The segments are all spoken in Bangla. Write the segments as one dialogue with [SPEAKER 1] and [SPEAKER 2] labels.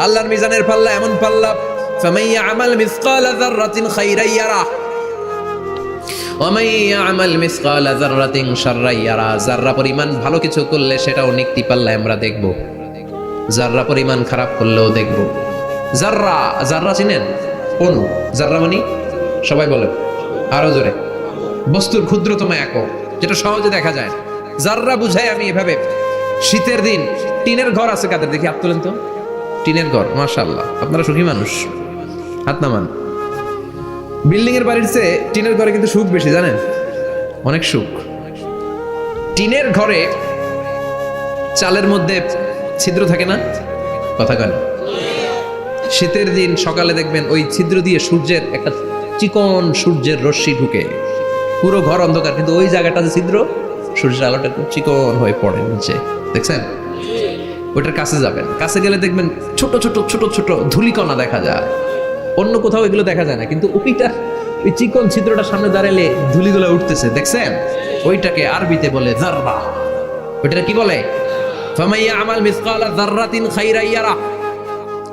[SPEAKER 1] আল্লাহর মিজানের পাল্লা এমন পাল্লা, ফামান ইয়ামাল মিসকালা যাররাতিন খাইরান ইয়ারা ওয়া মান ইয়ামাল মিসকালা যাররাতিন শাররান ইয়ারা। যাররা পরিমাণ ভালো কিছু করলে সেটাও নিকটি পাল্লায় আমরা দেখব, যাররা পরিমাণ খারাপ করলেও দেখব। যাররা, যাররা চিনেন? অনু, যাররা মানে সবাই বলে আরো জোরে, বস্তুর ক্ষুদ্রতম একক যেটা সহজে দেখা যায়। যাররা বুঝাই আমি এভাবে, শীতের দিন টিনের ঘর আছে কাদের? দেখি হাত তোলেন তো। টিনের ঘর, মাশাআল্লাহ, আপনারা সুখী মানুষ, হাত নামান। বিল্ডিং এর বাড়ির চেয়ে টিনের ঘরে কিন্তু সুখ বেশি, জানেন? অনেক সুখ। টিনের ঘরে চালের মধ্যে ছিদ্র থাকে না? কথা কেন? শীতের দিন সকালে দেখবেন ওই ছিদ্র দিয়ে সূর্যের একটা চিকন সূর্যের রশ্মি ঢুকে, পুরো ঘর অন্ধকার, কিন্তু ওই জায়গাটাতে ছিদ্র, সূর্যের আলোটা খুব চিকন হয়ে পড়ে নিচে, দেখছেন? ওইটার কাছে যাবেন, কাছে গেলে দেখবেন ছোট ছোট ছোট ছোট ধূলিকণা দেখা যায়। অন্য কোথাও এগুলো দেখা যায় না, কিন্তু ওইটা, ওই চিকন ছিদ্রটার সামনে দাঁড়ালে ধূলিগুলো উঠতেছে, দেখছেন? ওইটাকে আরবিতে বলে যাররা। ওইটা কি বলে? ফামান ইয়ামাল মিসকালা যাররাতিন খাইরান ইয়ারা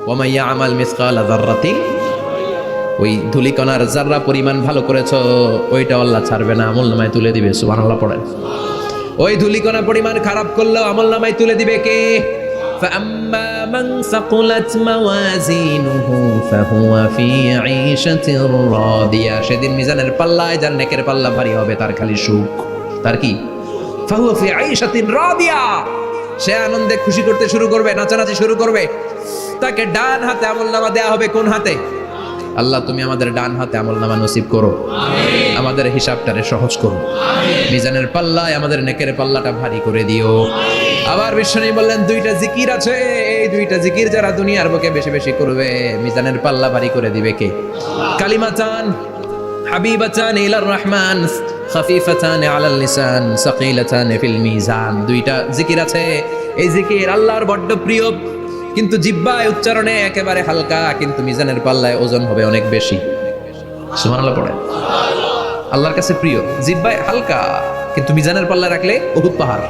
[SPEAKER 1] ওয়া মান ইয়ামাল মিসকালা যাররাতিন, ওই ধূলিকণার যাররা পরিমাণ ভালো করেছো ওইটা আল্লাহ ছাড়বে না, আমলনামায় তুলে দিবে। সুবহানাল্লাহ পড়েন। ওই ধূলিকণা পরিমাণ খারাপ করলেও আমলনামায় তুলে দিবে কে? فأما من ثقلت موازينه فهو في عيشة راضية। সেদিন মিজানের পাল্লায় যার নেকের পাল্লা ভারী হবে তার খালি সুখ। তার কি? فهو في عيشة راضية। সে আনন্দে খুশি করতে শুরু করবে, নাচানাচি শুরু করবে। তাকে ডান হাতে আমলনামা দেয়া হবে। কোন হাতে? আল্লাহ তুমি আমাদের ডান হাতে আমলনামা নসিব করো, আমাদের হিসাবটারে সহজ করো, মিজানের পাল্লায় আমাদের নেকের পাল্লাটা ভারী করে দিও। আবার বিশ্বনবী বললেন দুইটা জিকির আছে, এই দুইটা জিকির যারা দুনিয়ার বুকে বেশি বেশি করবে মিজানের পাল্লা ভারী করে দিবে কে? কালিমাতান হাবিবাতান ইলার রহমান খাফিফাতান আলাল লিসান সাকিলাতান ফিল মিজান। দুইটা জিকির আছে, এই জিকির আল্লাহর বড্ড প্রিয়, কিন্তু জিহ্বায় উচ্চারণে একেবারে হালকা, কিন্তু মিজানের পাল্লায় ওজন হবে অনেক বেশি। সুবহানাল্লাহ পড়ে। আল্লাহর কাছে প্রিয়, জিহ্বায় হালকা, কিন্তু মিজানের পাল্লায় রাখলে উহুদ পাহাড়।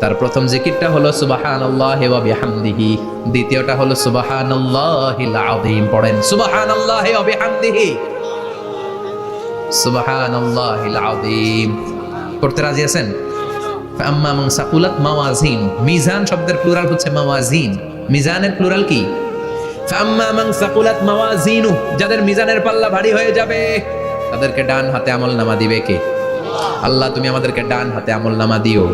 [SPEAKER 1] তার প্রথম জিকিরটা হলো সুবহানাল্লাহি ওয়া বিহামদিহি, দ্বিতীয়টা হলো সুবহানাল্লাহিল আযীম। পড়েন সুবহানাল্লাহি ওয়া বিহামদিহি, সুবহানাল্লাহিল আযীম। পড়তে রাজি আছেন? আম্মা মান সাকুলাত মাওয়াজিন, মিজান শব্দের প্লুরাল হচ্ছে মাওয়াজিন, মিজানের প্লুরাল কি? আম্মা মান সাকুলাত মাওয়াজিনু, যাদের মিজানের পাল্লা ভারী হয়ে যাবে তাদেরকে ডান হাতে আমলনামা দিবে কে? আল্লাহ তুমি আমাদেরকে ডান হাতে আমলনামা দিও।